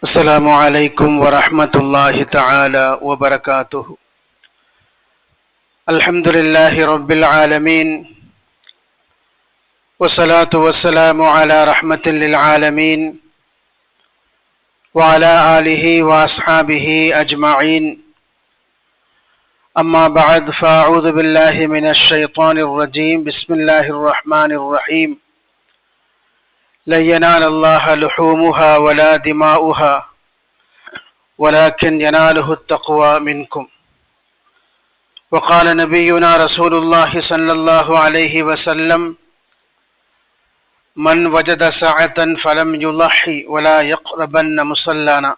السلام عليكم ورحمة الله تعالى وبركاته. الحمد لله رب العالمين، والصلاة والسلام على رحمة للعالمين وعلى آله وأصحابه أجمعين. أما بعد، فأعوذ بالله من الشيطان الرجيم. بسم الله الرحمن الرحيم. لن ينال الله لحومها ولا دماؤها ولكن يناله التقوى منكم. وقال نبينا رسول الله صلى الله عليه وسلم: من وجد سعة فلم يضحي ولا يقربن مصلانا.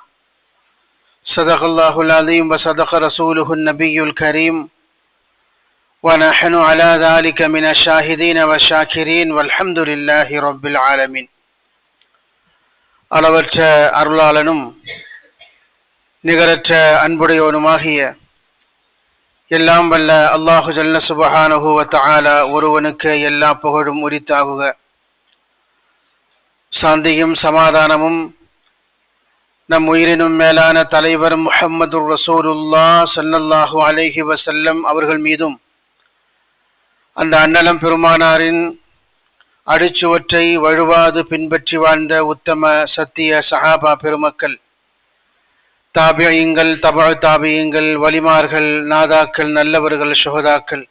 صدق الله العظيم وصدق رسوله النبي الكريم، ونحن على ذلك من الشاهدين والشاكرين والحمد لله رب العالمين. அளவற்ற அருளாளனும் நிகரற்ற அன்புடையோனுமாகிய எல்லாம் வல்ல அல்லாஹு ஜல்ல சுப்ஹானஹு வ தஆலா ஒருவனுக்கு எல்லா புகழும் உரித்தாகுக. சாந்தியும் சமாதானமும் நம் உயிரினும் மேலான தலைவர் முஹம்மதுர் ரசூலுல்லாஹ் ஸல்லல்லாஹு அலைஹி வஸல்லம் அவர்கள் மீதும், அந்த அன்னலம் பெருமானாரின் அடிச்சுவற்றை வழுவாது பின்பற்றி வாழ்ந்த உத்தம சத்திய சஹாபா பெருமக்கள், தாபியீங்கள், தபஅ தாபியீங்கள், வலிமார்கள், நாதாக்கள், நல்லவர்கள், சுஹதாக்கள்,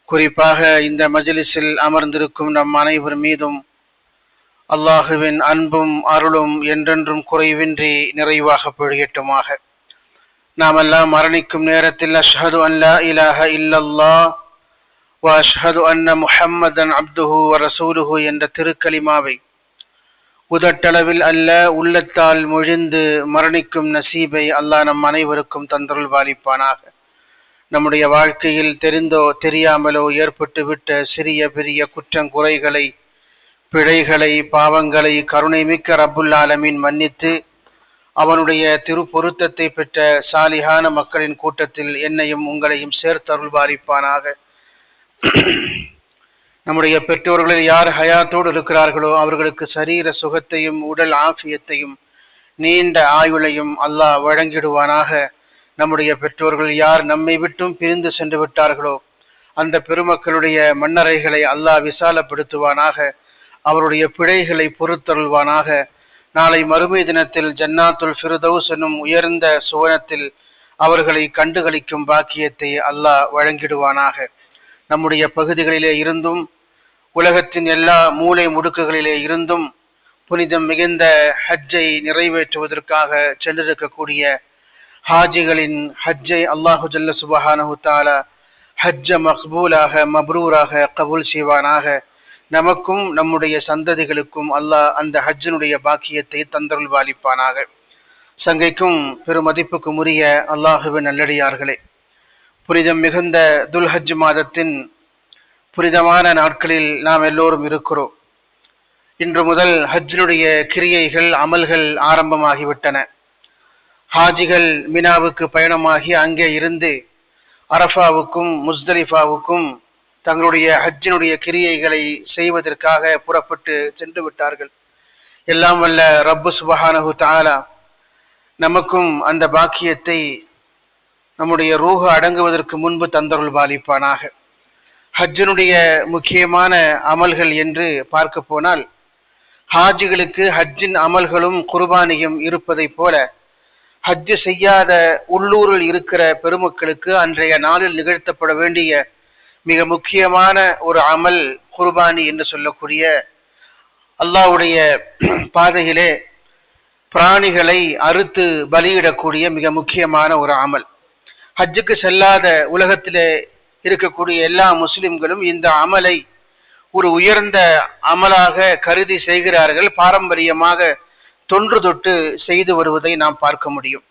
குறிப்பாக இந்த மஜ்லிஸில் அமர்ந்திருக்கும் நம் அனைவர் மீதும் அல்லாஹுவின் அன்பும் அருளும் என்றென்றும் குறைவின்றி நிறைவாக பொழியட்டுமாக. நாமெல்லாம் மரணிக்கும் நேரத்தில் அஷ்ஹது அன் லா இலாஹ இல்லல்லாஹ் வ அஷ்ஹது அன்ன முஹம்மதன் அப்துஹு வ ரசூலுஹு என்ற திருக்கலிமாவை உதட்டளவில் அல்ல உள்ளத்தால் மொழிந்து மரணிக்கும் நசீபை அல்லாஹ் நம் அனைவருக்கும் தந்தருள் பாலிப்பானாக. நம்முடைய வாழ்க்கையில் தெரிந்தோ தெரியாமலோ ஏற்பட்டுவிட்ட சிறிய பெரிய குற்றங்குறைகளை, பிழைகளை, பாவங்களை கருணை மிக்க ரப்புல் ஆலமீன் மன்னித்து அவனுடைய திருப்பொருத்தத்தை பெற்ற சாலிஹான மக்களின் கூட்டத்தில் என்னையும் உங்களையும் சேர்த்தருள் பாலிப்பானாக. நம்முடைய பெற்றோர்களில் யார் ஹயாத்தோடு இருக்கிறார்களோ அவர்களுக்கு சரீர சுகத்தையும் உடல் ஆஃபியத்தையும் நீண்ட ஆயுளையும் அல்லாஹ் வழங்கிடுவானாக. நம்முடைய பெற்றோர்கள் யார் நம்மை விட்டும் பிரிந்து சென்று விட்டார்களோ அந்த பெருமக்களுடைய மன்னரைகளை அல்லாஹ் விசாலப்படுத்துவானாக. அவருடைய பிழைகளை பொறுத்தருள்வானாக. நாளை மறுமை தினத்தில் ஜன்னாத்துல் ஃபிர்தௌஸ் என்னும் உயர்ந்த சுவனத்தில் அவர்களை கண்டுகளிக்கும் பாக்கியத்தை அல்லாஹ் வழங்கிடுவானாக. நம்முடைய பகுதிகளிலே இருந்தும் உலகத்தின் எல்லா மூலை முடுக்குகளிலே இருந்தும் புனிதம் மிகுந்த ஹஜ்ஜை நிறைவேற்றுவதற்காக சென்றிருக்கக்கூடிய ஹாஜிகளின் ஹஜ்ஜை அல்லாஹு ஜல்ல சுப்ஹானஹு தஆலா ஹஜ்ஜ மக்பூலாக மப்ரூராக கபூல் செய்வானாக. நமக்கும் நம்முடைய சந்ததிகளுக்கும் அல்லாஹ் அந்த ஹஜ்ஜினுடைய பாக்கியத்தை தந்தருள் பாலிப்பானாக. சங்கைக்கும் பெருமதிப்புக்கும் உரிய அல்லாஹுவின் நல்லடியார்களே, புனிதம் மிகுந்த துல்ஹஜ் மாதத்தின் புனிதமான நாட்களில் நாம் எல்லோரும் இருக்கிறோம். இன்று முதல் ஹஜ்ஜினுடைய கிரியைகள், அமல்கள் ஆரம்பமாகிவிட்டன. ஹாஜிகள் மினாவுக்கு பயணமாகி அங்கே இருந்து அரஃபாவுக்கும் முஸ்தலிஃபாவுக்கும் தங்களுடைய ஹஜ்ஜினுடைய கிரியைகளை செய்வதற்காக புறப்பட்டு சென்று விட்டார்கள். எல்லாம் வல்ல ரப்பு சுப்ஹானஹு தஆலா நமக்கும் அந்த பாக்கியத்தை நம்முடைய ரூஹ் அடங்குவதற்கு முன்பு தந்தருள் பாலிப்பானாக. ஹஜ்ஜினுடைய முக்கியமான அமல்கள் என்று பார்க்க போனால், ஹாஜிகளுக்கு ஹஜ்ஜின் அமல்களும் குர்பானியும் இருப்பதை போல ஹஜ்ஜு செய்யாத உள்ளூரில் இருக்கிற பெருமக்களுக்கு அன்றைய நாளில் நிகழ்த்தப்பட வேண்டிய மிக முக்கியமான ஒரு அமல் குர்பானி என்று சொல்லக்கூடிய அல்லாஹ்வுடைய பாதையிலே பிராணிகளை அறுத்து பலியிடக்கூடிய மிக முக்கியமான ஒரு அமல். ஹஜ்ஜுக்கு செல்லாத உலகத்திலே இருக்கக்கூடிய எல்லா முஸ்லிம்களும் இந்த அமலை ஒரு உயர்ந்த அமலாக கருதி செய்கிறார்கள். பாரம்பரியமாக தொன்று தொட்டு செய்து வருவதை நாம் பார்க்க முடியும்.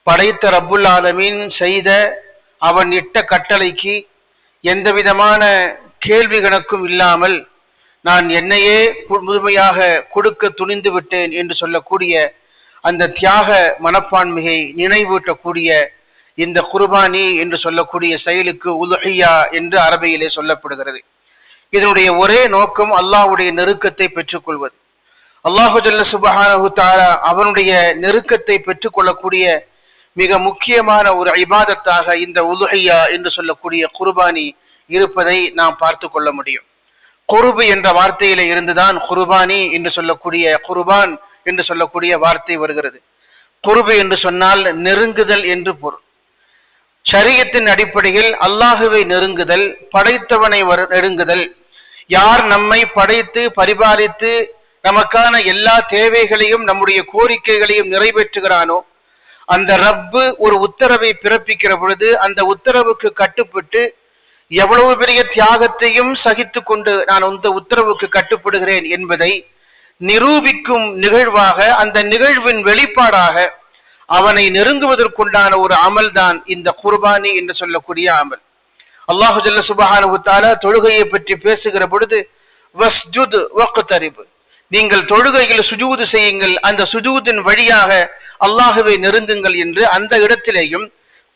படைத்த ரப்புல் ஆலமீன் செய்த அவன் இட்ட கட்டளைக்கு எந்த விதமான கேள்வி கணக்கும் இல்லாமல் நான் என்னையே முழுமையாக கொடுக்க துணிந்து விட்டேன் என்று சொல்லக்கூடிய அந்த தியாக மனப்பான்மையை நினைவூட்டக்கூடிய இந்த குர்பானி என்று சொல்லக்கூடிய செயலுக்கு உதுஹியா என்று அரபியிலே சொல்லப்படுகிறது. இதனுடைய ஒரே நோக்கம் அல்லாஹ்வுடைய நெருக்கத்தை பெற்றுக்கொள்வது. அல்லாஹு ஜல்ல சுப்ஹானஹு தஆலா அவனுடைய நெருக்கத்தை பெற்றுக்கொள்ளக்கூடிய மிக முக்கியமான ஒரு இபாதத்தாக இந்த உதுஹியா என்று சொல்லக்கூடிய குர்பானி இருப்பதை நாம் பார்த்து கொள்ள முடியும். குர்பு என்ற வார்த்தையில இருந்துதான் குர்பானி என்று சொல்லக்கூடிய குர்பான் என்று சொல்லக்கூடிய வார்த்தை வருகிறது. குர்பு என்று சொன்னால் நெருங்குதல் என்று பொருள். ஷரியத்தின் அடிப்படையில் அல்லாஹுவை நெருங்குதல், படைத்தவனை நெருங்குதல், யார் நம்மை படைத்து பரிபாலித்து நமக்கான எல்லா தேவைகளையும் நம்முடைய கோரிக்கைகளையும் நிறைவேற்றுகிறானோ அந்த ரப்பு ஒரு உத்தரவை பிறப்பிக்கிற பொழுது அந்த உத்தரவுக்கு கட்டுப்பட்டு எவ்வளவு பெரிய தியாகத்தையும் சகித்து கொண்டு நான் அந்த உத்தரவுக்கு கட்டுப்படுகிறேன் என்பதை நிரூபிக்கும் நிகழ்வாக, அந்த நிகழ்வின் வெளிப்பாடாக அவனை நெருங்குவதற்குண்டான ஒரு அமல் தான் இந்த குர்பானி என்று சொல்லக்கூடிய அமல். அல்லாஹு ஜல்ல சுப்ஹானஹு தஆலா தொழுகையை பற்றி பேசுகிற பொழுது வஸ்ஜுத் வக்தரிப், நீங்கள் தொழுகையில் சுஜூது செய்யுங்கள், அந்த சுஜூதின் வழியாக அல்லாஹுவை நெருங்குங்கள் என்று அந்த இடத்திலேயும்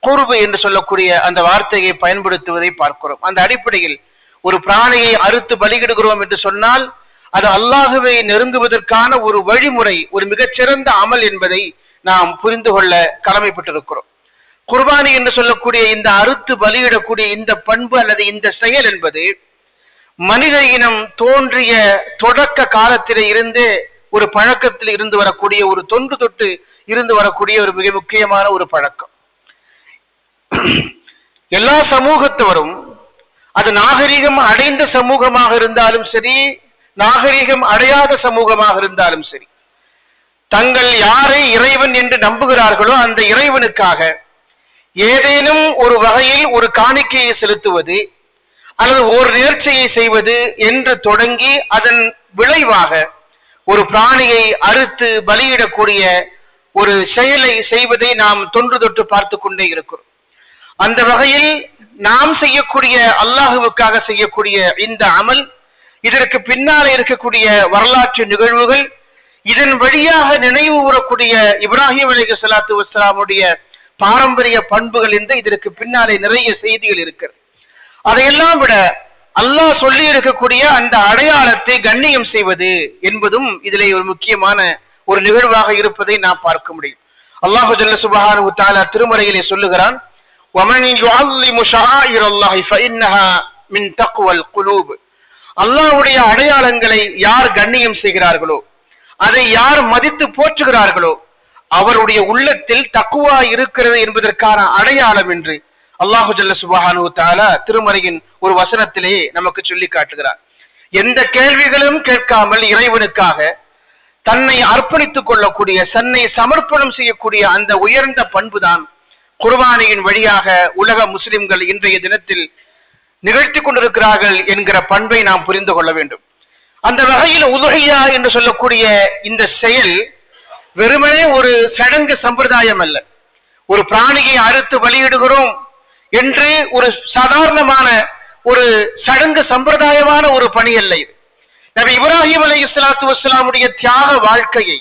குர்பு என்று சொல்லக்கூடிய அந்த வார்த்தையை பயன்படுத்துவதை பார்க்கிறோம். அந்த அடிப்படையில் ஒரு பிராணியை அறுத்து பலியிடுகிறோம் என்று சொன்னால் அது அல்லாஹுவை நெருங்குவதற்கான ஒரு வழிமுறை, ஒரு மிகச்சிறந்த அமல் என்பதை நாம் புரிந்து கொள்ள கடமைப்பட்டிருக்கிறோம். குர்பானி என்று சொல்லக்கூடிய இந்த அறுத்து பலியிடக்கூடிய இந்த பண்பு அல்லது இந்த செயல் என்பது மனித இனம் தோன்றிய தொடக்க காலத்திலே இருந்து ஒரு பழக்கத்தில் இருந்து வரக்கூடிய ஒரு தொன்று தொட்டு இருந்து வரக்கூடிய ஒரு மிக முக்கியமான ஒரு பழக்கம். எல்லா சமூகத்தவரும், அது நாகரிகம் அடைந்த சமூகமாக இருந்தாலும் சரி, நாகரிகம் அடையாத சமூகமாக இருந்தாலும் சரி, தங்கள் யாரை இறைவன் என்று நம்புகிறார்களோ அந்த இறைவனுக்காக ஏதேனும் ஒரு வகையில் ஒரு காணிக்கையை செலுத்துவது அல்லது ஒரு நேர்ச்சையை செய்வது என்று தொடங்கி அதன் விளைவாக ஒரு பிராணியை அறுத்து பலியிடக்கூடிய ஒரு செயலை செய்வதை நாம் தொன்று தொட்டு பார்த்து கொண்டே இருக்கிறோம். அந்த வகையில் நாம் செய்யக்கூடிய, அல்லாஹுவுக்காக செய்யக்கூடிய இந்த அமல், இதற்கு பின்னாலே இருக்கக்கூடிய வரலாற்று நிகழ்வுகள், இதன் வழியாக நினைவு கூறக்கூடிய இப்ராஹிம் அலைஹிஸ்ஸலாத்து வஸ்ஸலாமுடைய பாரம்பரிய பண்புகள் என்று இதற்கு பின்னாலே நிறைய செய்திகள் இருக்கிறது. அதையெல்லாம் விட அல்லாஹ் சொல்லி இருக்கக்கூடிய அந்த அடையாளத்தை கண்ணியம் செய்வது என்பதும் இதிலே ஒரு முக்கியமான ஒரு நிகழ்வாக இருப்பதை நாம் பார்க்க முடியும். அல்லாஹு ஜல்ல சுப்ஹானஹு தஆலா திருமறையிலே சொல்லுகிறான், وَمَنْ يُعَظِّمُ شَعَائِرَ اللَّهِ فَإِنَّهَا مِنْ تَقْوَى الْقُلُوبِ, அல்லாஹ்வுடைய அடையாளங்களை யார் கண்ணியம் செய்கிறார்களோ, அதை யார் மதித்து போற்றுகிறார்களோ அவருடைய உள்ளத்தில் தக்வா இருக்கிறது என்பதற்கான அடையாளம் என்று அல்லாஹு ஜல்ல சுப்ஹானஹு தஆலா திருமறையின் ஒரு வசனத்திலே நமக்கு சொல்லி காட்டுகிறார். எந்த கேள்விகளும் கேட்காமல் இறைவனுக்காக தன்னை அர்ப்பணித்துக் கொள்ளக்கூடிய, தன்னை சமர்ப்பணம் செய்யக்கூடிய அந்த உயர்ந்த பண்புதான் குர்பானியின் வழியாக உலக முஸ்லிம்கள் இன்றைய தினத்தில் நிகழ்த்தி கொண்டிருக்கிறார்கள் என்கிற பண்பை நாம் புரிந்து கொள்ள வேண்டும். அந்த வகையில் உதுஹியா என்று சொல்லக்கூடிய இந்த செயல் வெறுமனே ஒரு சடங்கு சம்பிரதாயம் அல்ல. ஒரு பிராணியை அறுத்து பலியிடுகிறோம் என்று ஒரு சாதாரணமான ஒரு சடங்கு சம்பிரதாயமான ஒரு பணி அல்ல இது. நபி இப்ராஹிம் அலைஹிஸ்ஸலாத்து வஸ்ஸலாமுடைய தியாக வாழ்க்கையை,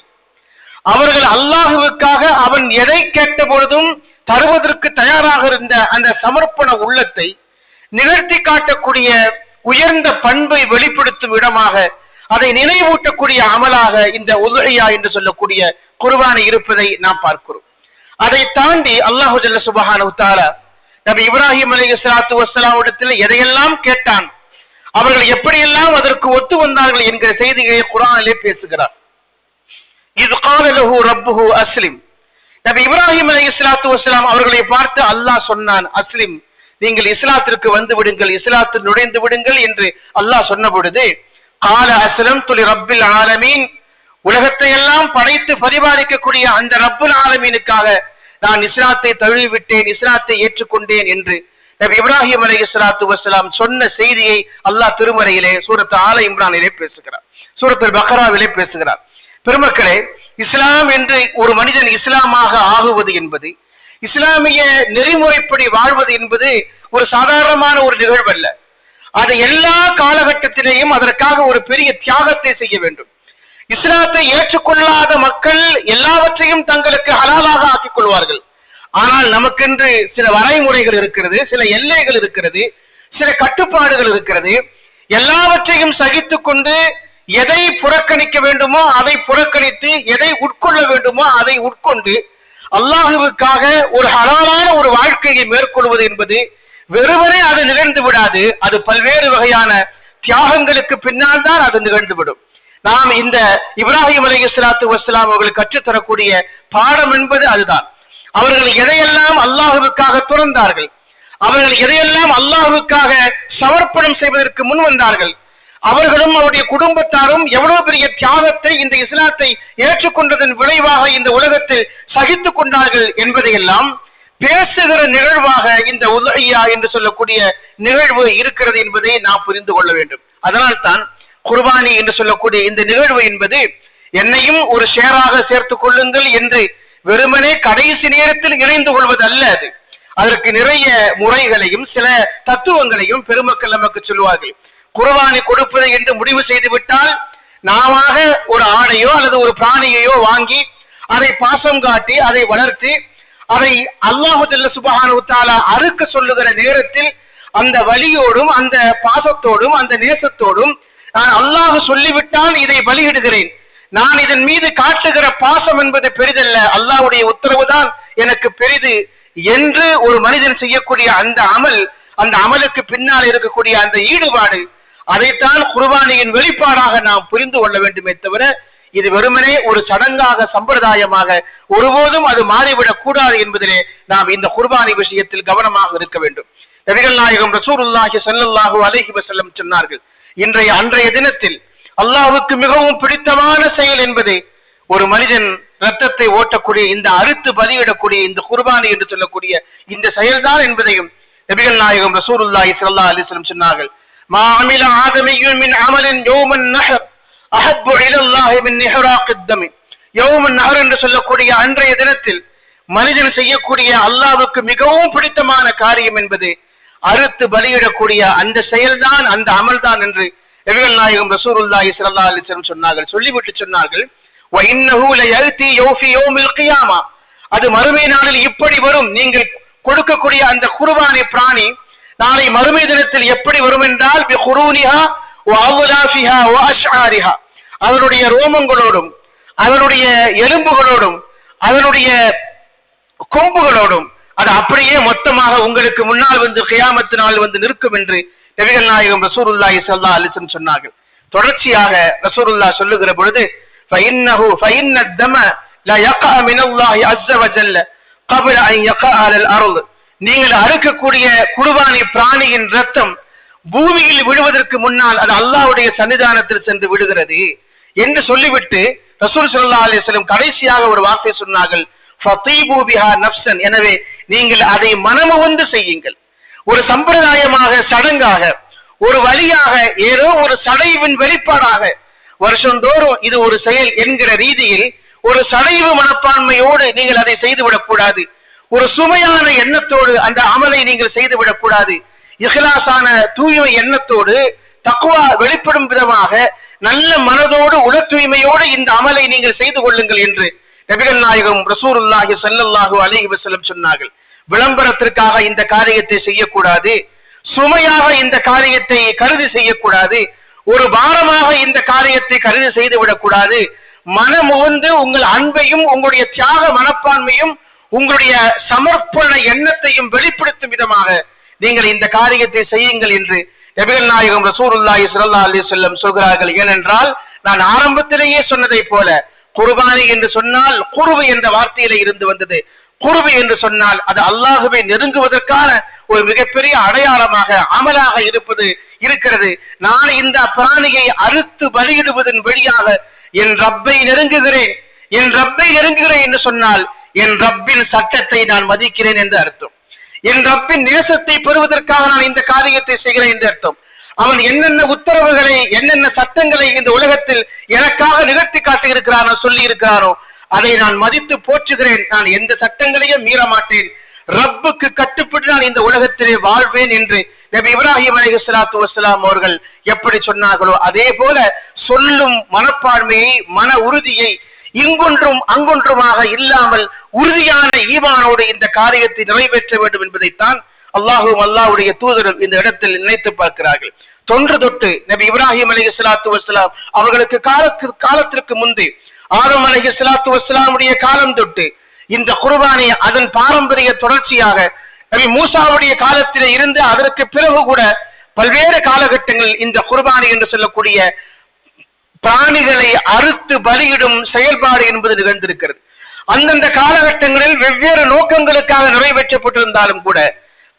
அவர்கள் அல்லாஹுவுக்காக அவன் எதை கேட்ட பொழுதும் தருவதற்கு தயாராக இருந்த அந்த சமர்ப்பண உள்ளத்தை நிகழ்த்தி காட்டக்கூடிய உயர்ந்த பண்பை வெளிப்படுத்தும் இடமாக, அதை நினைவூட்டக்கூடிய அமலாக இந்த உதுஹியா என்று சொல்லக்கூடிய குர்பானி இருப்பதை நாம் பார்க்கிறோம். அதை தாண்டி அல்லாஹு ஜல்ல சுப்ஹானஹு தஆலா நபி இப்ராஹிம் அலைஹிஸ்ஸலாத்து வஸ்ஸலாமிடத்தில் எதையெல்லாம் கேட்டான், அவர்கள் எப்படியெல்லாம் அதற்கு ஒத்து வந்தார்கள் என்கிற செய்திகளை குர்ஆனிலே பேசுகிறார். இஸ் கால லஹு ரப்புஹு அஸ்லிம், நபி இப்ராஹிம் அலைஹிஸ்ஸலாத்து வஸ்ஸலாம் அவர்களை பார்த்து அல்லாஹ் சொன்னான், அஸ்லிம், நீங்கள் இஸ்லாத்திற்கு வந்து விடுங்கள், இஸ்லாத்தில் நுழைந்து விடுங்கள் என்று அல்லாஹ் சொன்ன பொழுது, கால அஸ்லம்து லிரப்பில் ஆலமீன், உலகத்தை எல்லாம் படைத்து பரிபாலிக்கக்கூடிய அந்த ரப்புல் ஆலமீனுக்காக நான் இஸ்லாத்தை தழுவிவிட்டேன், இஸ்லாத்தை ஏற்றுக்கொண்டேன் என்று நபி இப்ராஹிம் அலைஹிஸ்ஸலாத்து வஸ்ஸலாம் சொன்ன செய்தியை அல்லாஹ் திருமறையிலே சூரத் ஆல இம்ரானிலே பேசுகிறார், சூரத்துல் பக்ராவிலே பேசுகிறார். பெருமக்களே, இஸ்லாம் என்று ஒரு மனிதன் இஸ்லாமாக ஆகுவது என்பது, இஸ்லாமிய நெறிமுறைப்படி வாழ்வது என்பது ஒரு சாதாரணமான ஒரு நிகழ்வு அல்ல. அது எல்லா காலகட்டத்திலேயும் அதற்காக ஒரு பெரிய தியாகத்தை செய்ய வேண்டும். இஸ்லாத்தை ஏற்றுக்கொள்ளாத மக்கள் எல்லாவற்றையும் தங்களுக்கு ஹலாலாக ஆக்கிக் கொள்வார்கள். ஆனால் நமக்கென்று சில வரைமுறைகள் இருக்கிறது, சில எல்லைகள் இருக்கிறது, சில கட்டுப்பாடுகள் இருக்கிறது. எல்லாவற்றையும் சகித்துக் கொண்டு எதை புறக்கணிக்க வேண்டுமோ அதை புறக்கணித்து, எதை உட்கொள்ள வேண்டுமோ அதை உட்கொண்டு அல்லாஹுவுக்காக ஒரு ஹலாலான ஒரு வாழ்க்கையை மேற்கொள்வது என்பது வெறுமனே அது நிகழ்ந்து விடாது. அது பல்வேறு வகையான தியாகங்களுக்கு பின்னால் தான் அது நிகழ்ந்துவிடும். நாம் இந்த இப்ராஹிம் அலைஹிஸ்ஸலாத்து வஸ்ஸலாம் அவர்கள் கற்றுத்தரக்கூடிய பாடம் என்பது அதுதான். அவர்கள் எதையெல்லாம் அல்லாஹுவுக்காக துறந்தார்கள், அவர்கள் எதையெல்லாம் அல்லாஹுவுக்காக சமர்ப்பணம் செய்வதற்கு முன் வந்தார்கள், அவர்களும் அவருடைய குடும்பத்தாரும் எவ்வளவு பெரிய தியாகத்தை இந்த இஸ்லாத்தை ஏற்றுக்கொண்டதன் விளைவாக இந்த உலகத்தில் சகித்துக் கொண்டார்கள் என்பதையெல்லாம் பேசுகிற நிகழ்வாக இந்த உலஹியா என்று சொல்லக்கூடிய நிகழ்வு இருக்கிறது என்பதை நாம் புரிந்து கொள்ள வேண்டும். அதனால்தான் குர்பானி என்று சொல்லக்கூடிய இந்த நிகழ்வு என்பது என்னையும் ஒரு ஷேராக சேர்த்துக் கொள்ளுங்கள் என்று வெறுமனே கடைசி நேரத்தில் இணைந்து கொள்வது அல்ல. அதற்கு நிறைய முறைகளையும் சில தத்துவங்களையும் பெருமக்கள் நமக்கு சொல்வார்கள். குர்பானி கொடுப்பது என்று முடிவு செய்து விட்டால் நாம ஒரு ஆடையோ அல்லது ஒரு பிராணியையோ வாங்கி அதை பாசம் காட்டி அதை வளர்த்து அதை அல்லாஹு ஜல்ல சுப்ஹானஹு வ தஆலா அறுக்க சொல்லுகிற நேரத்தில் அந்த வலியோடும் அந்த பாசத்தோடும் அந்த நேசத்தோடும் நான் அல்லாஹ் சொல்லிவிட்டால் இதை பலியிடுகிறேன், நான் இதன் மீது காட்டுகிற பாசம் என்பது பெரிதல்ல, அல்லாஹ்வுடைய உத்தரவுதான் எனக்கு பெரிது என்று ஒரு மனிதன் செய்யக்கூடிய அந்த அமலுக்கு பின்னால் இருக்கக்கூடிய அந்த ஈடுபாடு, அதைத்தான் குர்பானியின் வெளிப்பாடாக நாம் புரிந்து கொள்ள வேண்டுமே தவிர இது வெறுமனே ஒரு சடங்காக சம்பிரதாயமாக ஒருபோதும் அது மாறிவிடக் கூடாது என்பதிலே நாம் இந்த குர்பானி விஷயத்தில் கவனமாக இருக்க வேண்டும். நபிகள் நாயகம் ரசூலுல்லாஹி ஸல்லல்லாஹு அலைஹி வஸல்லம் சொன்னார்கள், அன்றைய தினத்தில் அல்லாஹ்வுக்கு மிகவும் பிடித்தமான செயல் என்பது ஒரு மனிதன் ரத்தத்தை ஓட்டக்கூடிய இந்த அறுத்து பலியிடக்கூடிய இந்த குர்பானி என்று சொல்லக்கூடிய இந்த செயல்தான் என்பதையும் நபிகள் நாயகம் ரசூலுல்லாஹி ஸல்லல்லாஹு அலைஹி வஸல்லம் சொன்னார்கள். மா அமில ஆதமியுன் மின் அமலின் யௌமன் நஹர் அஹப்பு இலல்லாஹி மின் இஹ்ராகித் தம். யௌமன் நஹர் என்று சொல்லக்கூடிய அன்றைய தினத்தில் மனிதன் செய்யக்கூடிய அல்லாஹ்வுக்கு மிகவும் பிடித்தமான காரியம் என்பது அறுத்து பலியிடக்கூடிய அந்த செயல்தான், அந்த அமல்தான் என்று நபிகள் நாயகம் ரசூலுல்லாஹி ஸல்லல்லாஹு அலைஹி வஸல்லம் சொன்னார்கள். சொல்லிவிட்டு சொன்னார்கள், வ இன்னஹு லயதி யௌஃபி யௌமில் கியாமா, அது மறுமை நாளில் இப்படி வரும், நீங்கள் கொடுக்கக்கூடிய அந்த குர்பானி பிராணி நாளை மறுமை தினத்தில் எப்படி வரும் என்றால் பிகுரூனிஹா வ அவ்லாஃபிஹா வ அஷ்ஆரிஹா, அதனுடைய ரோமங்களோடும் அதனுடைய எலும்புகளோடும் அதனுடைய கொம்புகளோடும் அது அப்படியே மொத்தமாக உங்களுக்கு முன்னால் வந்து கியாமத் நாள் வந்து நிற்கும் என்று நபிகள் நாயகம் ரசூலுல்லாஹி ஸல்லல்லாஹு அலைஹி வஸல்லம் சொன்னார்கள். தொடர்ச்சியாக ரசூலுல்லாஹ் சொல்லுகிற பொழுது فإن الدم لا يقع من الله عز وجل قبل أن يقع على الأرض. நீங்கள் அறுக்கக்கூடிய குர்பானி பிராணியின் ரத்தம் பூமியில் விழுவதற்கு முன்னால் அது அல்லாஹ்வுடைய சன்னிதானத்தில் சென்று விடுகிறது என்று சொல்லிவிட்டு ரசூல் ஸல்லல்லாஹு அலைஹி வஸல்லம் கடைசியாக ஒரு வார்த்தை சொன்னார்கள், ஃபதீபு பிஹா நஃப்ஸன், எனவே நீங்கள் அதை மனமுவந்து செய்யுங்கள். ஒரு சம்பிரதாயமாக சடங்காக ஒரு வழியாக ஏதோ ஒரு சடைவின் வெளிப்பாடாக வருஷந்தோறும் இது ஒரு செயல் என்கிற ரீதியில் ஒரு சடைவு மனப்பான்மையோடு நீங்கள் அதை செய்துவிடக் கூடாது. ஒரு சுமையான எண்ணத்தோடு அந்த அமலை நீங்கள் செய்துவிடக் கூடாது. இஹ்லாஸான தூய்மை எண்ணத்தோடு தக்வா வெளிப்படும் விதமாக நல்ல மனதோடு உள தூய்மையோடு இந்த அமலை நீங்கள் செய்து கொள்ளுங்கள் என்று நபிகள் நாயகம் ரசூலுல்லாஹி ஸல்லல்லாஹு அலைஹி வஸல்லம் சொன்னார்கள். விளம்பரத்திற்காக இந்த காரியத்தை செய்யக்கூடாது, சுமையாக இந்த காரியத்தை கருதி செய்யக்கூடாது, ஒரு பாரமாக இந்த காரியத்தை கருதி செய்துவிடக் கூடாது. மனமுவந்து உங்கள் அன்பையும் உங்களுடைய தியாக மனப்பான்மையும் உங்களுடைய சமர்ப்பண எண்ணத்தையும் வெளிப்படுத்தும் விதமாக நீங்கள் இந்த காரியத்தை செய்யுங்கள் என்று நபிகள் நாயகம் ரசூலுல்லாஹி ஸல்லல்லாஹு அலைஹி வஸல்லம் சொல்கிறார்கள். ஏனென்றால் நான் ஆரம்பத்திலேயே சொன்னதை போல குர்பானி என்று சொன்னால் குர்பு என்ற வார்த்தையில இருந்து வந்தது. குர்பு என்று சொன்னால் அது அல்லாஹ்வை நெருங்குவதற்கான ஒரு மிகப்பெரிய அடையாளமாக அமலாக இருக்கிறது. நான் இந்த பிராணியை அறுத்து பலியிடுவதன் வழியாக என் ரப்பை நெருங்குகிறேன். என் ரப்பை நெருங்குகிறேன் என்று சொன்னால் என் ரப்பின் சட்டத்தை நான் மதிக்கிறேன் என்று அர்த்தம். என் ரப்பின் நேசத்தை பெறுவதற்காக நான் இந்த காரியத்தை செய்கிறேன் என்று அர்த்தம். அவன் என்னென்ன உத்தரவுகளை என்னென்ன சட்டங்களை இந்த உலகத்தில் எனக்காக நிகழ்த்தி காட்டியிருக்கிறானோ சொல்லி இருக்கிறானோ அதை நான் மதித்து போற்றுகிறேன். நான் எந்த சட்டங்களையும் மீற மாட்டேன். ரப்புக்கு கட்டுப்பட்டு நான் இந்த உலகத்திலே வாழ்வேன் என்று நபி இப்ராஹிம் அலைஹிஸ்ஸலாத்து வஸ்ஸலாம் அவர்கள் எப்படி சொன்னார்களோ அதே போல சொல்லும் மனப்பான்மையை மன உறுதியை இங்கொன்றும் அங்கொன்றுமாக இல்லாமல் உறுதியான ஈமானோடு இந்த காரியத்தை நிறைவேற்ற வேண்டும் என்பதைத்தான் அல்லாஹுடைய தூதரும் இந்த இடத்தில் நினைத்து பார்க்கிறார்கள். தொன்று தொட்டு நபி இப்ராஹிம் அலைஹிஸ்ஸலாத்து வஸ்ஸலாம் அவர்களுக்கு காலத்திற்கு முன்பு ஆதம் அலைஹிஸ்ஸலாத்து வஸ்ஸலாமுடைய காலம் தொட்டு இந்த குர்பானி அதன் பாரம்பரிய தொடர்ச்சியாக நபி மூசாவுடைய காலத்திலே இருந்து அதற்கு பிறகு கூட பல்வேறு காலகட்டங்கள் இந்த குர்பானி என்று சொல்லக்கூடிய பிராணிகளை அறுத்து பலியிடும் செயல்பாடு என்பது நிகழ்ந்திருக்கிறது. அந்தந்த காலகட்டங்களில் வெவ்வேறு நோக்கங்களுக்காக நிறைவேற்றப்பட்டிருந்தாலும் கூட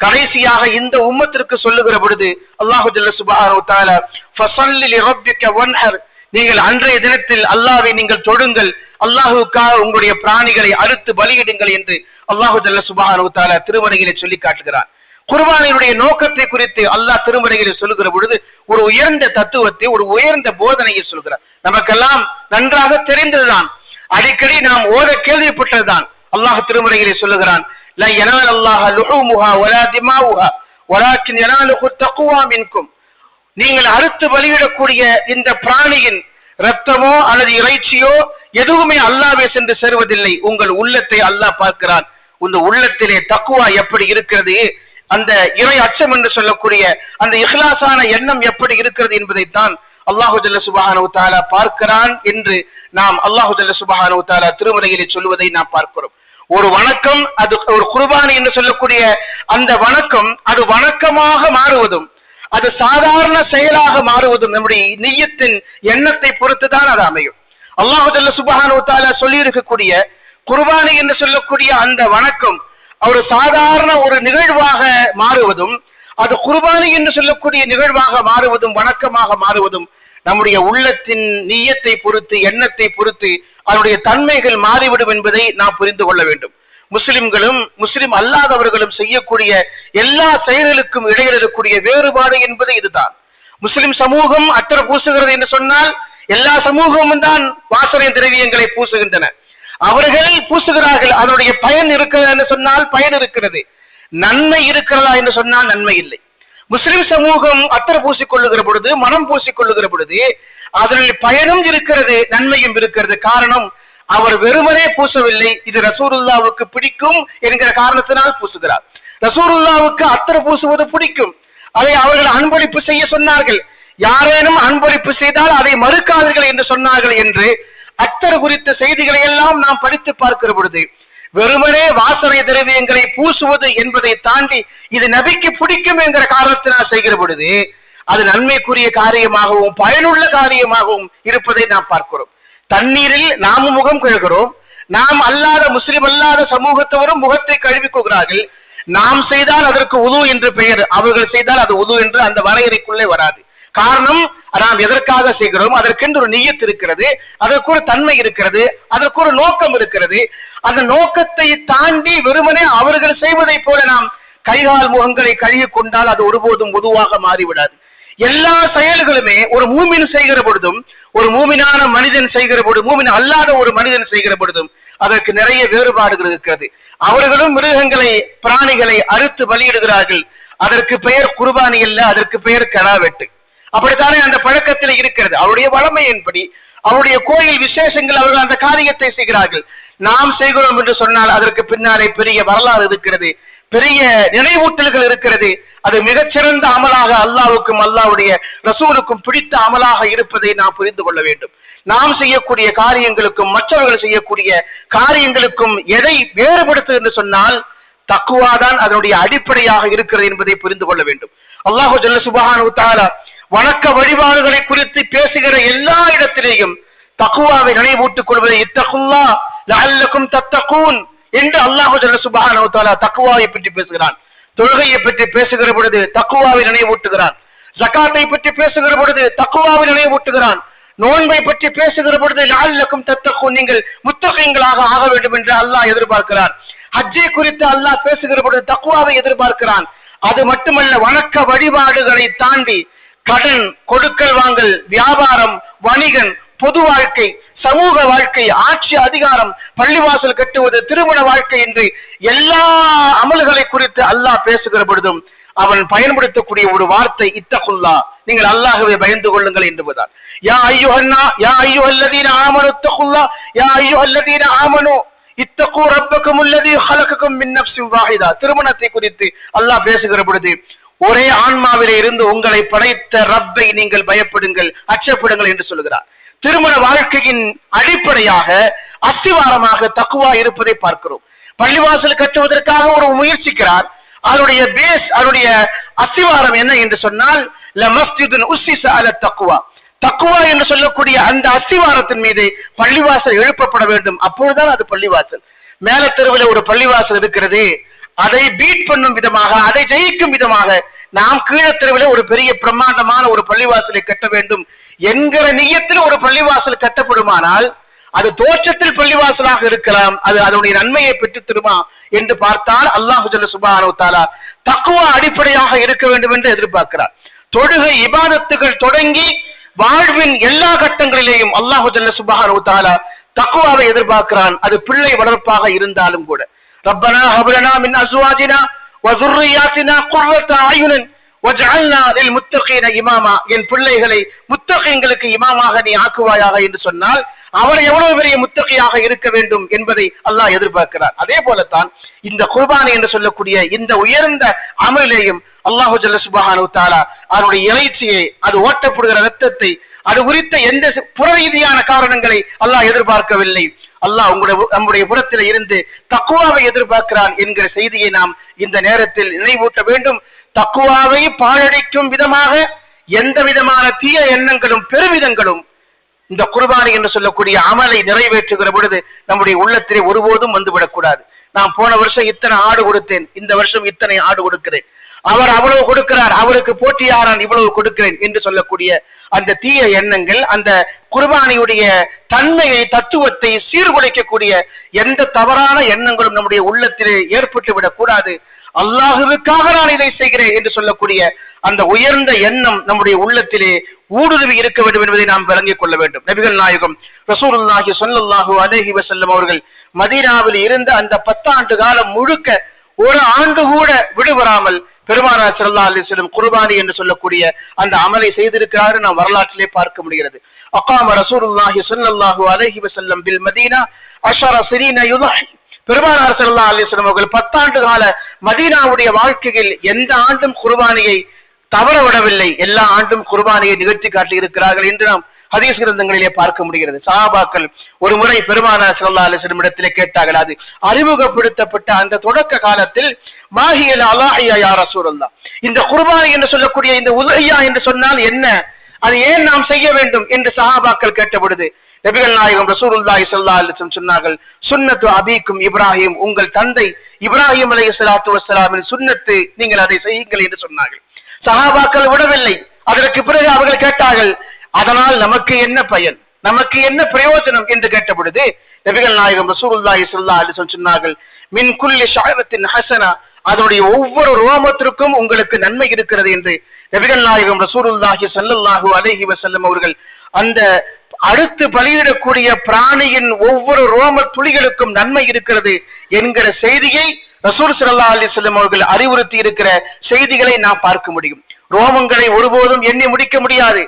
கடைசியாக இந்த உம்மத்திற்கு சொல்லுகிற பொழுது அல்லாஹு ஜல்ல சுப்ஹானஹு வ தஆலா ஃபஸல்லி லிரப்பிக வன்ஹர், நீங்கள் அன்றைய தினத்தில் அல்லாஹ்வை நீங்கள் தொழுங்கள், அல்லாஹ்வுக்காக உங்களுடைய பிராணிகளை அறுத்து பலியிடுங்கள் என்று அல்லாஹு ஜல்ல சுப்ஹானஹு வ தஆலா திருமறையிலே சொல்லி காட்டுகிறார். குர்பானியுடைய நோக்கத்தை குறித்து அல்லாஹ் திருமறையிலே சொல்லுகிற பொழுது ஒரு உயர்ந்த தத்துவத்தை, ஒரு உயர்ந்த போதனையை சொல்கிறார். நமக்கெல்லாம் நன்றாக தெரிந்ததுதான், அடிக்கடி நாம் ஓத கேள்விப்பட்டதுதான். அல்லாஹ் திருமறையிலே சொல்லுகிறான், லா யனாலல்லாஹு லுஹூமுஹா வலா திமாவுஹா வலாக்கின் யனாலுஹு தக்வா மின்கும். நீங்கள் அறுத்து பலியிடக்கூடிய இந்த பிராணியின் இரத்தமோ அல்லது இறைச்சியோ எதுவுமே அல்லாஹ்வை சென்று சேருவதில்லை, உங்கள் உள்ளத்தை அல்லாஹ் பார்க்கிறான். இந்த உள்ளத்திலே தக்வா எப்படி இருக்கிறது, அந்த இறை அச்சம் என்று சொல்லக்கூடிய அந்த இஹ்லாஸான எண்ணம் எப்படி இருக்கிறது என்பதைத்தான் அல்லாஹு ஜல்ல சுப்ஹானஹு வ தஆலா பார்க்கிறான் என்று நாம் அல்லாஹு ஜல்ல சுப்ஹானஹு வ தஆலா திருமறையிலே சொல்வதை நாம் பார்க்கிறோம். ஒரு வணக்கம், அது ஒரு குர்பானி என்று சொல்லக்கூடிய அந்த வணக்கம் அது வணக்கமாக மாறுவதும் அது சாதாரண செயலாக மாறுவதும் நம்முடைய நிய்யத்தின் எண்ணத்தை பொறுத்துதான் அது அமையும். அல்லாஹு ஜல்ல சுப்ஹானஹு வ தஆலா சொல்லி இருக்கக்கூடிய குர்பானி என்று சொல்லக்கூடிய அந்த வணக்கம் ஒரு சாதாரண ஒரு நிகழ்வாக மாறுவதும் அது குர்பானி என்று சொல்லக்கூடிய நிகழ்வாக மாறுவதும் வணக்கமாக மாறுவதும் நம்முடைய உள்ளத்தின் நிய்யத்தை பொறுத்து, எண்ணத்தை பொறுத்து அதனுடைய தன்மைகள் மாறிவிடும் என்பதை நாம் புரிந்து கொள்ள வேண்டும். முஸ்லிம்களும் முஸ்லிம் அல்லாதவர்களும் செய்யக்கூடிய எல்லா செயல்களுக்கும் இடையில் இருக்கக்கூடிய வேறுபாடு என்பது இதுதான். முஸ்லிம் சமூகம் அத்தர் பூசுகிறது என்று சொன்னால் எல்லா சமூகமும் தான் வாசனை திரவியங்களை பூசுகின்றன. அவர்கள் பூசுகிறார்கள், அதனுடைய பயன் இருக்கிறது என்று சொன்னால் பயன் இருக்கிறது, நன்மை இருக்கிறதா என்று சொன்னால் நன்மை இல்லை. முஸ்லிம் சமூகம் அத்தர் பூசிக்கொள்ளுகிற பொழுது, மனம் பூசிக்கொள்ளுகிற பொழுது அதனுடைய பயனும் இருக்கிறது, நன்மையும் இருக்கிறது. காரணம், அவர் வெறுமனே பூசவில்லை, இது ரசூலுல்லாவுக்கு பிடிக்கும் என்கிற காரணத்தினால் பூசுகிறார். ரசூலுல்லாவுக்கு அத்தர் பூசுவது பிடிக்கும், அதை அவர்கள் அன்பளிப்பு செய்ய சொன்னார்கள். யாரேனும் அன்பளிப்பு செய்தால் அதை மறுக்காதீர்கள் என்று சொன்னார்கள் என்று அத்தர் குறித்த செய்திகளை எல்லாம் நாம் படித்து பார்க்கிற பொழுது வெறுமனே வாசனை திரவியங்களை பூசுவது என்பதை தாண்டி இது நபிக்கு பிடிக்கும் என்கிற காரணத்தினால் செய்கிற பொழுது அது நன்மைக்குரிய காரியமாகவும் பயனுள்ள காரியமாகவும் இருப்பதை நாம் பார்க்கிறோம். தண்ணீரில் நாமும் முகம் கழுகிறோம், நாம் அல்லாத முஸ்லிம் அல்லாத சமூகத்தவரும் முகத்தை கழுவிக் கொள்கிறார்கள். நாம் செய்தால் அதற்கு உது என்று பெயர், அவர்கள் செய்தால் அது உது என்று அந்த வரையறைக்குள்ளே வராது. காரணம், நாம் எதற்காக செய்கிறோம், அதற்கென்று ஒரு நிய்யத் இருக்கிறது, அதற்கு ஒரு தன்மை இருக்கிறது, அதற்கு ஒரு நோக்கம் இருக்கிறது. அந்த நோக்கத்தை தாண்டி வெறுமனே அவர்கள் செய்வதை போல நாம் கைகால் முகங்களை கழுவி கொண்டால் அது ஒருபோதும் உதுவாக மாறிவிடாது. எல்லா செயல்களுமே ஒரு மூமின் செய்கிற பொழுதும், ஒரு மூமினான மனிதன் செய்கிற பொழுது, மூமின் அல்லாத ஒரு மனிதன் செய்கிற பொழுதும் அதற்கு நிறைய வேறுபாடுகள் இருக்கிறது. அவர்களும் மிருகங்களை, பிராணிகளை அறுத்து பலியிடுகிறார்கள். அதற்கு பெயர் குர்பானி அல்ல, அதற்கு பெயர் கடாவெட்டு. அப்படித்தானே அந்த பழக்கத்தில் இருக்கிறது. அவருடைய வளமையின்படி, அவருடைய கோயில் விசேஷங்கள் அவர்கள் அந்த காரியத்தை செய்கிறார்கள். நாம் செய்கிறோம் என்று சொன்னால் அதற்கு பின்னாலே பெரிய வரலாறு இருக்கிறது, பெரிய நினைவூட்டல்கள் இருக்கிறது. அது மிகச்சிறந்த அமலாக அல்லாஹ்வுக்கும் அல்லாஹ்வுடைய ரசூலுக்கும் பிடித்த அமலாக இருப்பதை நாம் புரிந்து கொள்ள வேண்டும். நாம் செய்யக்கூடிய காரியங்களுக்கும் மற்றவர்கள் செய்யக்கூடிய காரியங்களுக்கும் எதை வேறுபடுத்து என்று சொன்னால் தக்வாதான் அதனுடைய அடிப்படையாக இருக்கிறது என்பதை புரிந்து கொள்ள வேண்டும். அல்லாஹு ஜல்ல சுப்ஹானஹு வ தஆலா வணக்க வழிபாடுகளை குறித்து பேசுகிற எல்லா இடத்திலேயும் தக்வாவை நினைவூட்டுக் கொள்வதை இத்தகுல்லாஹ் லஅல்லக்கும் தத்தகூன் என்று அல்லாஹு ஜல்ல சுப்ஹானஹு வ தஆலா தக்வாவை பற்றி பேசுகிறான். தொழுகையை பற்றி பேசுகிற பொழுது தக்வாவை நினைவூட்டுகிறான். ஜகாத்தை பற்றி பேசுகிற பொழுது தக்வாவை நினைவூட்டுகிறான். நோன்பை பற்றி பேசுகிற பொழுது லஅல்லக்கும் தத்தகூன், நீங்கள் முத்தகீன்களாக ஆக வேண்டும் என்று அல்லாஹ் எதிர்பார்க்கிறான். ஹஜ்ஜை குறித்து அல்லாஹ் பேசுகிற பொழுது தக்வாவை எதிர்பார்க்கிறான். அது மட்டுமல்ல, வணக்க வழிபாடுகளை தாண்டி கடன், கொடுக்கல் வாங்கல், வியாபாரம், வணிகன், பொது வாழ்க்கை, சமூக வாழ்க்கை, ஆட்சி அதிகாரம், பள்ளிவாசல் கட்டுவது, திருமண வாழ்க்கை என்று எல்லா அமல்களை குறித்து அல்லாஹ் பேசுகிற பொழுதும் அவன் பயன்படுத்தக்கூடிய ஒரு வார்த்தை இத்தகுல்லா, நீங்கள் அல்லாஹ்வை பயந்து கொள்ளுங்கள் என்பதுதான். யா அய்யுஹல்லதீன ஆமனு இத்தகுல்லா, யா அய்யுஹல்லதீன ஆமனு இத்தகு ரப்பக்கும் அல்லதீ ஹலகக்கும் மின் நஃப்ஸின் வாஹிதா. திருமணத்தை குறித்து அல்லாஹ் பேசுகிற பொழுது ஒரே ஆன்மாவிலே இருந்து உங்களை படைத்த ரப்பை நீங்கள் பயப்படுங்கள், அச்சப்படுங்கள் என்று சொல்கிறார். திருமண வாழ்க்கையின் அடிப்படையாக அஸ்திவாரமாக தக்குவா இருப்பதை பார்க்கிறோம். பள்ளிவாசல் கட்டுவதற்காக ஒரு முயற்சிக்கிறார். அதனுடைய பேஸ், அதனுடைய அஸ்திவாரம் என்ன என்று சொன்னால் லமஸ்ஜிதுன் உஸ்ஸிஸ அலா தக்வா. தக்குவா என்று சொல்லக்கூடிய அந்த அஸ்திவாரத்தின் மீது பள்ளிவாசல் எழுப்பப்பட வேண்டும். அப்பொழுதுதான் அது பள்ளிவாசல். மேல தெருவில் ஒரு பள்ளிவாசல் இருக்கிறது, அதை பீட் பண்ணும் விதமாக, அதை ஜெயிக்கும் விதமாக நாம் கீழத்தெருவில் ஒரு பெரிய பிரம்மாண்டமான ஒரு பள்ளிவாசலை கட்ட வேண்டும் என்கிற நியத்தில் ஒரு பள்ளிவாசல் கட்டப்படுமானால் அது தோற்றத்தில் பள்ளிவாசலாக இருக்கலாம், அது அதனுடைய நன்மையை பெற்றுத் தருமா என்று பார்த்தால் அல்லாஹ் ஜல்ல சுப்ஹானஹு வ தஆலா தக்வா அடிப்படையாக இருக்க வேண்டும் என்று எதிர்பார்க்கிறார். தொழுகை இபாதத்துகள் தொடங்கி வாழ்வின் எல்லா கட்டங்களிலேயும் அல்லாஹ் ஜல்ல சுப்ஹானஹு வ தஆலா தக்வாவை எதிர்பார்க்கிறான். அது பிள்ளை வளர்ப்பாக இருந்தாலும் கூட. ரப்பனா ஹப்லனா மின் அஸ்வாஜினா வ ذُرِّيَّاتِنَا قُرَّةَ أَعْيُنٍ وَاجْعَلْنَا لِلْمُتَّقِينَ إِمَامًا. என் பிள்ளைகளை முத்தகீன்களுக்கு இமாமாக நீ ஆக்குவாயாக என்று சொன்னால் அவர் எவ்வளவு பெரிய முத்தகியாக இருக்க வேண்டும் என்பதை அல்லாஹ் எதிர்பார்க்கிறார். அதே போலத்தான் இந்த குர்பானி என்று சொல்லக்கூடிய இந்த உயர்ந்த அமலிலேயும் அல்லாஹ் ஜல்ல சுப்ஹானஹு வ தஆலா அதனுடைய இறைச்சியை, அது ஓட்டப்படுகிற ரத்தத்தை, அது குறித்த எந்த புறரீதியான காரணங்களை அல்லாஹ் எதிர்பார்க்கவில்லை. அல்லாஹ் நம்முடைய புறத்தில் இருந்து தக்வாவை எதிர்பார்க்கிறான் என்கிற செய்தியை நாம் இந்த நேரத்தில் நினைவூட்ட வேண்டும். தக்வாவை பாழடிக்கும் விதமாக எந்த விதமான தீய எண்ணங்களும் பெருமிதங்களும் இந்த குர்பானி என்று சொல்லக்கூடிய அமலை நிறைவேற்றுகிற பொழுது நம்முடைய உள்ளத்திலே ஒருபோதும் வந்துவிடக்கூடாது. நான் போன வருஷம் இத்தனை ஆடு கொடுத்தேன், இந்த வருஷம் இத்தனை ஆடு கொடுக்கிறேன், அவர் அவ்வளவு கொடுக்கிறார், அவருக்கு போட்டியாரான் இவ்வளவு கொடுக்கிறேன் என்று சொல்லக்கூடிய அந்த தீய எண்ணங்கள், அந்த குர்பானியுடைய தன்மையை, தத்துவத்தை சீர்குலைக்கக்கூடிய எந்த தவறான எண்ணங்களும் நம்முடைய உள்ளத்திலே ஏற்பட்டு விடக்கூடாது. அல்லாஹுவுக்காக நான் இதை செய்கிறேன் என்று சொல்லக்கூடிய அந்த உயர்ந்த எண்ணம் நம்முடைய உள்ளத்திலே ஊடுருவி இருக்க வேண்டும் என்பதை நாம் விளங்கிக் கொள்ள வேண்டும். நபிகள் நாயகம் ரசூலுல்லாஹி ஸல்லல்லாஹு அலைஹி வஸல்லம் அவர்கள் மதீனாவில் இருந்த அந்த 10 ஆண்டு காலம் முழுக்க ஒரு ஆண்டு கூட விடுபடாமல் பெருமானார் ஸல்லல்லாஹு அலைஹி வஸல்லம் குர்பானி என்று சொல்லக்கூடிய அந்த அமலை செய்திருக்கிறார். நாம் வரலாற்றிலே பார்க்க முடிகிறது. அகாம ரசூலுல்லாஹி ஸல்லல்லாஹு அலைஹி வஸல்லம் பில் மதீனா 10 சினீன யுதஹி. பெருமானார் ஸல்லல்லாஹு அலைஹி வஸல்லம் அவர்கள் 10 ஆண்டு கால மதீனாவுடைய வாழ்க்கையில் எந்த ஆண்டும் குர்பானியை தவற விடவில்லை, எல்லா ஆண்டும் குர்பானியை நிகழ்த்தி காட்டி இருக்கிறார்கள் என்று நாம் ஹதீஸ் கிரந்தங்களிலே பார்க்க முடிகிறது. சஹாபாக்கள் ஒரு முறை பெருமானார் ஸல்லல்லாஹு அலைஹி வஸல்லம் இடத்திலே கேட்டார்கள். அது அறிமுகப்படுத்தப்பட்ட அந்த தொடக்க காலத்தில் மாஹியல் அலாஹியா யா ரசூலல்லாஹ், இந்த குர்பானி என்று சொல்லக்கூடிய இந்த உதஹியா என்று சொன்னால் என்ன, அது ஏன் நாம் செய்ய வேண்டும் என்று சஹாபாக்கள் கேட்ட பொழுது நபிகள் நாயகம் ரசூலுல்லாஹி ஸல்லல்லாஹு அலைஹி வஸல்லம் சொன்னார்கள், சுன்னத்து அபீக்கும் இப்ராஹிம், உங்கள் தந்தை இப்ராஹிம் அலைஹிஸ்ஸலாத்து வஸ்ஸலாமின் சுன்னத்து, நீங்கள் அதை செய்யுங்கள் என்று சொன்னார்கள். சஹாபாக்கள் விடவில்லை. அதற்கு பிறகு அவர்கள் கேட்டார்கள், அதனால் நமக்கு என்ன பயன், நமக்கு என்ன பிரயோஜனம் என்று கேட்ட பொழுது நபிகள் நாயகம் ரசூலுல்லாஹி ஸல்லல்லாஹு அலைஹி வஸல்லம் சொன்னார்கள், மின் குல்லி ஷஅரத்தின் ஹஸனா, அதனுடைய ஒவ்வொரு ரோமத்திற்கும் உங்களுக்கு நன்மை இருக்கிறது என்று நபிகள் நாயகம் ரசூலுல்லாஹி ஸல்லல்லாஹு அலைஹி வஸல்லம் அவர்கள் அந்த அடுத்து பலியிடக்கூடிய பிராணியின் ஒவ்வொரு ரோம துளிகளுக்கும் நன்மை இருக்கிறது என்கிற செய்தியை ரசூல் ஸல்லல்லாஹு அலைஹி வஸல்லம் அவர்கள் அறிவுறுத்தி இருக்கிற செய்திகளை நாம் பார்க்க முடியும். ரோமங்களை ஒருபோதும் எண்ணி முடிக்க முடியாது.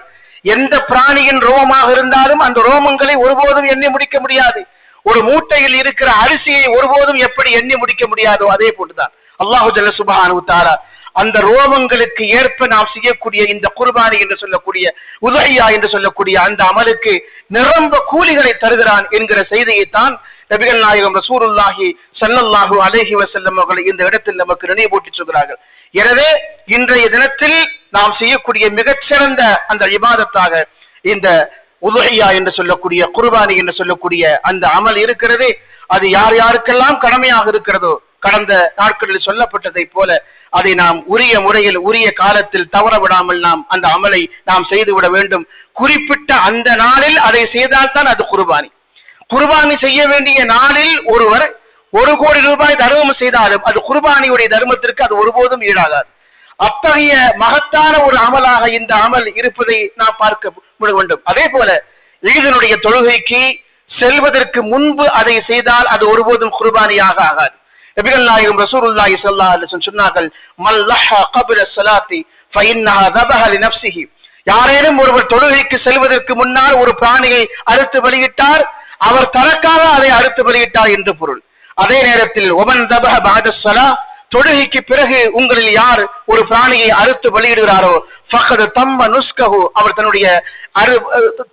எந்த பிராணியின் ரோமமாக இருந்தாலும் அந்த ரோமங்களை ஒருபோதும் எண்ணி முடிக்க முடியாது. ஒரு மூட்டையில் இருக்கிற அரிசியை ஒருபோதும் எப்படி எண்ணி முடிக்க முடியாதோ அதே போட்டுதான் அல்லாஹு ஜல்ல சுப்ஹானஹு வ தஆலா அந்த ரோமங்களுக்கு ஏற்ப நாம் செய்யக்கூடிய இந்த குர்பானி என்று சொல்லக்கூடிய உதஹியா என்று சொல்லக்கூடிய அந்த அமலுக்கு நிரம்ப கூலிகளை தருகிறான் என்கிற செய்தியைத்தான் நபிகள் நாயகம் ரசூலுல்லாஹி ஸல்லல்லாஹு அலைஹி வஸல்லம் அவர்கள் இந்த இடத்தில் நமக்கு நினைவூட்டி சொல்கிறார்கள். எனவே இன்றைய தினத்தில் நாம் செய்யக்கூடிய மிகச்சிறந்த அந்த இபாதத்தாக இந்த உதுஹியா என்று சொல்லக்கூடிய குர்பானி என்று சொல்லக்கூடிய அந்த அமல் இருக்கிறது. அது யார் யாருக்கெல்லாம் கடமையாக இருக்கிறதோ கடந்த நாட்களில் சொல்லப்பட்டதை போல அதை நாம் உரிய முறையில் உரிய காலத்தில் தவற விடாமல் நாம் அந்த அமலை நாம் செய்துவிட வேண்டும். குறிப்பிட்ட அந்த நாளில் அதை செய்தால்தான் அது குர்பானி. குர்பானி செய்ய வேண்டிய நாளில் ஒருவர் 1 கோடி ரூபாய் தர்மம் செய்தாலும் அது குர்பானியுடைய தர்மத்திற்கு அது ஒருபோதும் ஈடாகாது. அத்தகைய மகத்தான ஒரு அமலாக இந்த அமல் இருப்பதை நாம் பார்க்க வேண்டும். அதே போல ஈதனுடைய தொழுகைக்கு செல்வதற்கு முன்பு அதை செய்தால் அது ஒருபோதும் குர்பானியாக ஆகாது. நபிகள் நாயகம் ரசூலுல்லாஹி ஸல்லல்லாஹு அலைஹி வஸல்லம் சொன்னார்கள், மல்லஹா கப்ல ஸலாத்தி ஃபஇன்னஹா தபஹ லினஃப்ஸிஹி. யாரேனும் ஒருவர் தொழுகைக்கு செல்வதற்கு முன்னால் ஒரு பிராணியை அறுத்து பலியிட்டார், அவர் தனக்காக அதை அறுத்து பலியிட்டார் என்று பொருள். அதே நேரத்தில் ஒமன் தபஹ பஅத ஸலா, தொழுகைக்கு பிறகு உங்களில் யார் ஒரு பிராணியை அறுத்து பலியிடுகிறாரோ ஃபகத் தம்ம நுஸ்கஹு, அவர் தன்னுடைய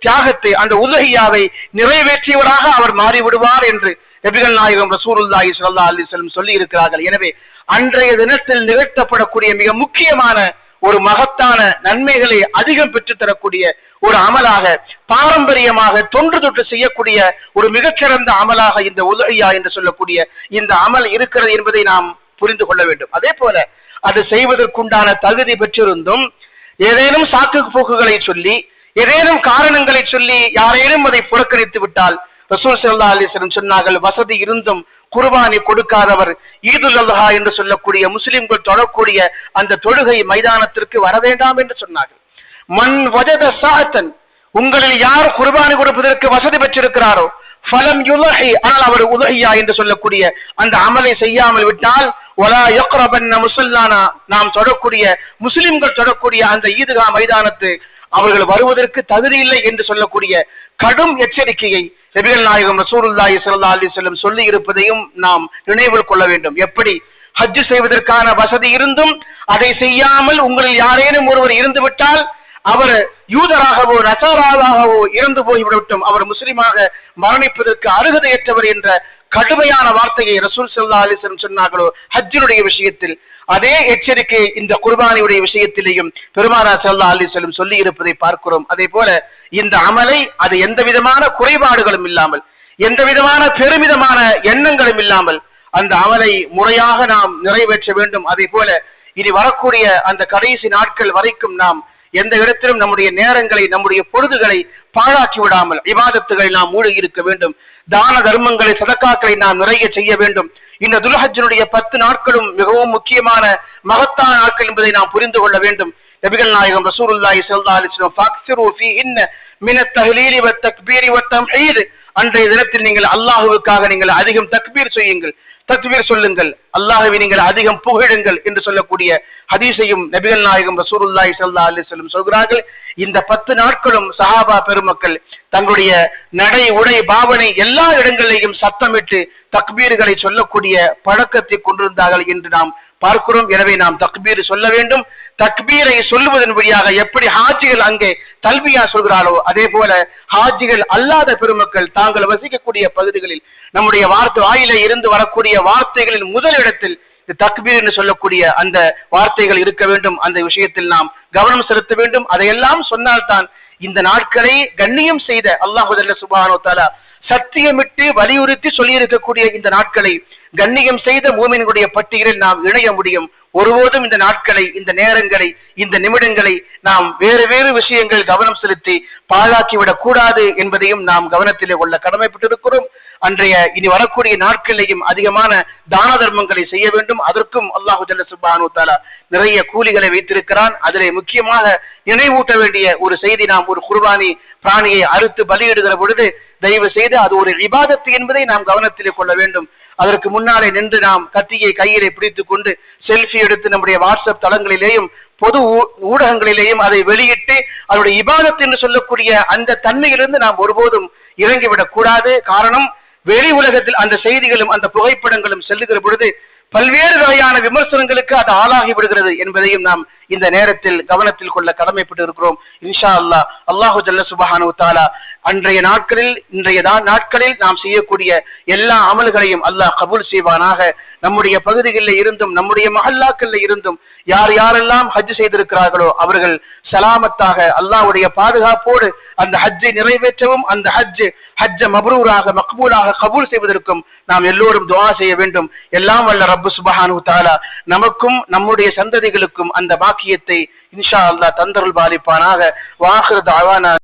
தியாகத்தை அந்த உதஹியாவை நிறைவேற்றியவராக அவர் மாறிவிடுவார் என்று நபிகள் நாயகம் ரசூலுல்லாஹி ஸல்லல்லாஹு அலைஹி வஸல்லம் சொல்லி இருக்கிறார்கள். எனவே அன்றைய தினத்தில் நிகழ்த்தப்படக்கூடிய மிக முக்கியமான ஒரு மகத்தான நன்மைகளை அதிகம் பெற்று தரக்கூடிய ஒரு அமலாக, பாரம்பரியமாக தொன்று தொட்டு செய்யக்கூடிய ஒரு மிகச்சிறந்த அமலாக இந்த உதஹியா என்று சொல்லக்கூடிய இந்த அமல் இருக்கிறது என்பதை நாம் புரிந்து கொள்ள வேண்டும். அதே போல அது செய்வதற்குண்டான தகுதி பெற்றிருந்தும் ஏதேனும் சாக்கு போக்குகளை சொல்லி, ஏதேனும் காரணங்களை சொல்லி யாரேனும் அதை புறக்கணித்து விட்டால் ரசூல் ஸல்லல்லாஹு அலைஹி வஸல்லம் சொன்னார்கள், வசதி இருந்தும் குர்பானி கொடுக்காதவர் ஈதுல் அல்ஹா என்று சொல்லக்கூடிய முஸ்லிம்கள் தொழக்கூடிய அந்த தொழுகை மைதானத்திற்கு வர வேண்டாம் என்று சொன்னார்கள். மன் வஜத சாஅத்தன், உங்களில் யார் குர்பானி கொடுப்பதற்கு வசதி பெற்றிருக்கிறாரோ ஃபலம் யுலஹி, ஆனால் அவர் உதஹியா என்று சொல்லக்கூடிய அந்த அமலை செய்யாமல் விட்டால் வலா யக்ரபன்ன முஸல்லானா, நாம் தொடக்கூடிய முஸ்லிம்கள் தொடக்கூடிய அந்த ஈதுகா மைதானத்து அவர்கள் வருவதற்கு தகுதி இல்லை என்று சொல்லக்கூடிய கடும் எச்சரிக்கையை நபிகள் நாயகம் ரசூலுல்லாஹி ஸல்லல்லாஹு அலைஹி வஸல்லம் சொல்லி இருப்பதையும் நாம் நினைவில் கொள்ள வேண்டும். எப்படி ஹஜ் செய்வதற்கான வசதி இருந்தும் அதை செய்யாமல் உங்களில் யாரேனும் ஒருவர் இருந்து விட்டால் அவர் யூதராகவோ நசாராவாகவோ இறந்து போய்விடட்டும், அவர் முஸ்லிமாக மரணிப்பதற்கு அருகதையற்றவர் என்ற கடுமையான வார்த்தையை ரசூல் ஸல்லல்லாஹு அலைஹி வஸல்லம் சொன்னார்களோ ஹஜ்ஜினுடைய விஷயத்தில், அதே எச்சரிக்கை இந்த குர்பானியுடைய விஷயத்திலேயும் பெருமானார் ஸல்லல்லாஹு அலைஹி வஸல்லம் சொல்லி இருப்பதை பார்க்கிறோம். அதே போல இந்த அமலை அது எந்த விதமான குறைபாடுகளும் இல்லாமல், எந்த விதமான பெருமிதமான எண்ணங்களும் இல்லாமல் அந்த அமலை முறையாக நாம் நிறைவேற்ற வேண்டும். அதே போல இனி வரக்கூடிய அந்த கடைசி நாட்கள் வரைக்கும் நாம் எந்த இடத்திலும் நம்முடைய நேரங்களை, நம்முடைய பொழுதுகளை பாழாக்கி விடாமல் இபாதத்துகளை நாம் மூழ்கி இருக்க வேண்டும். தான தர்மங்களை, சதக்காக்களை நாம் நிறைய செய்ய வேண்டும். இந்த துல்ஹஜ்ஜினுடைய 10 நாட்களும் மிகவும் முக்கியமான மகத்தான நாட்கள் என்பதை நாம் புரிந்து கொள்ள வேண்டும். நபிகள் நாயகம் ரசூலுல்லாஹி ஸல்லல்லாஹு அலைஹி வஸல்லம் ஃபக்ஸிரு ஃபீஹின்ன மின தஹ்லீலி வ தக்பீரி வ தம்ஹீத், அன்றைய தினத்தில் நீங்கள் அல்லாஹ்வுக்காக நீங்கள் அதிகம் தக்பீர் செய்யுங்கள், தக்பீர் சொல்லுங்கள், அல்லாஹ்வை நீங்கள் அதிகம் புகழுங்கள் என்று சொல்லக்கூடிய ஹதீஸையும் நபிகள் நாயகம் ரசூலுல்லாஹி ஸல்லல்லாஹு அலைஹி வஸல்லம் சொல்கிறார்கள். இந்த 10 நாட்களும் சஹாபா பெருமக்கள் தங்களுடைய நடை, உடை, பாவனை எல்லா இடங்களிலேயும் சத்தமிட்டு தக்பீர்களை சொல்லக்கூடிய பழக்கத்தை கொண்டிருந்தார்கள் என்று நாம் பார்க்கிறோம். எனவே நாம் தக்பீர் சொல்ல வேண்டும். தக்பீரை சொல்லுவதன் வழியாக எப்படி ஹாஜிகள் அங்கே தல்பியா சொல்கிறாரோ அதே போல ஹாஜிகள் அல்லாத பெருமக்கள் தாங்கள் வசிக்கக்கூடிய பகுதிகளில் நம்முடைய வாயிலே இருந்து வரக்கூடிய வார்த்தைகளின் முதல் இடத்தில் தக்பீர் என்று சொல்லக்கூடிய அந்த வார்த்தைகள் இருக்க வேண்டும். அந்த விஷயத்தில் நாம் கவனம் செலுத்த வேண்டும். அதையெல்லாம் சொன்னால்தான் இந்த நாட்களை கண்ணியம் செய்த அல்லாஹ் சுப்ஹானஹு வ தஆலா சத்தியமிட்டு வலியுறுத்தி சொல்லி இருக்கக்கூடிய இந்த நாட்களை கண்ணியம் செய்த மூமின்களுடைய பட்டியலில் நாம் இணைய முடியும். ஒருபோதும் இந்த நாட்களை, இந்த நேரங்களை, இந்த நிமிடங்களை நாம் வேறு வேறு விஷயங்கள் கவனம் செலுத்தி பாழாக்கிவிடக் கூடாது என்பதையும் நாம் கவனத்திலே கொள்ள கடமைப்பட்டிருக்கிறோம். அன்றைய இனி வரக்கூடிய நாட்களிலேயும் அதிகமான தான தர்மங்களை செய்ய வேண்டும். அதற்கும் அல்லாஹு ஜல்ல சுப்ஹானஹு வ தஆலா நிறைய கூலிகளை வைத்திருக்கிறான். அதிலே முக்கியமாக நினைவூட்ட வேண்டிய ஒரு செய்தி, நாம் ஒரு குர்பானி பிராணியை அறுத்து பலியிடுகிற பொழுது தயவு செய்து அது ஒரு இபாதத்து என்பதை நாம் கவனத்திலே கொள்ள வேண்டும். அதற்கு முன்னாலே நின்று நாம் கத்தியை கையிலே பிடித்துக் கொண்டு செல்ஃபி எடுத்து நம்முடைய வாட்ஸ்அப் தளங்களிலேயும் பொது ஊடகங்களிலேயும் அதை வெளியிட்டு அதனுடைய இபாதத் என்று சொல்லக்கூடிய அந்த தன்மையிலிருந்து நாம் ஒருபோதும் இறங்கிவிடக் கூடாது. காரணம், வெளி உலகத்தில் அந்த செய்திகளும் அந்த புகைப்படங்களும் செல்லுகிற பொழுது பல்வேறு வகையான விமர்சனங்களுக்கு அது ஆளாகி விடுகிறது என்பதையும் நாம் இந்த நேரத்தில் கவனத்தில் கொள்ள கடமைப்பட்டு இருக்கிறோம். இன்ஷா அல்லாஹ் அல்லாஹு ஜல்ல சுப்ஹானஹு வ தஆலா அன்றைய நாட்களில் நாம் செய்யக்கூடிய எல்லா அமல்களையும் அல்லாஹ் கபூல் செய்வானாக. நம்முடைய பகுதிகளில் இருந்தும் நம்முடைய மஹல்லாக்களில் இருந்தும் யார் யாரெல்லாம் ஹஜ் செய்திருக்கிறார்களோ அவர்கள் சலாமத்தாக அல்லாஹ்வுடைய பாதுகாப்போடு அந்த ஹஜ்ஜை நிறைவேற்றவும், அந்த ஹஜ்ஜ மப்ரூராக மக்பூலாக கபூல் செய்வதற்கும் நாம் எல்லோரும் துஆ செய்ய வேண்டும். எல்லாம் வல்ல ரப்பு சுப்ஹானஹு வ தஆலா நமக்கும் நம்முடைய சந்ததிகளுக்கும் அந்த பாக்கியத்தை இன்ஷா அல்லாஹ் தந்தருள் பாலிப்பானாக. வாஹிரு தஅவானா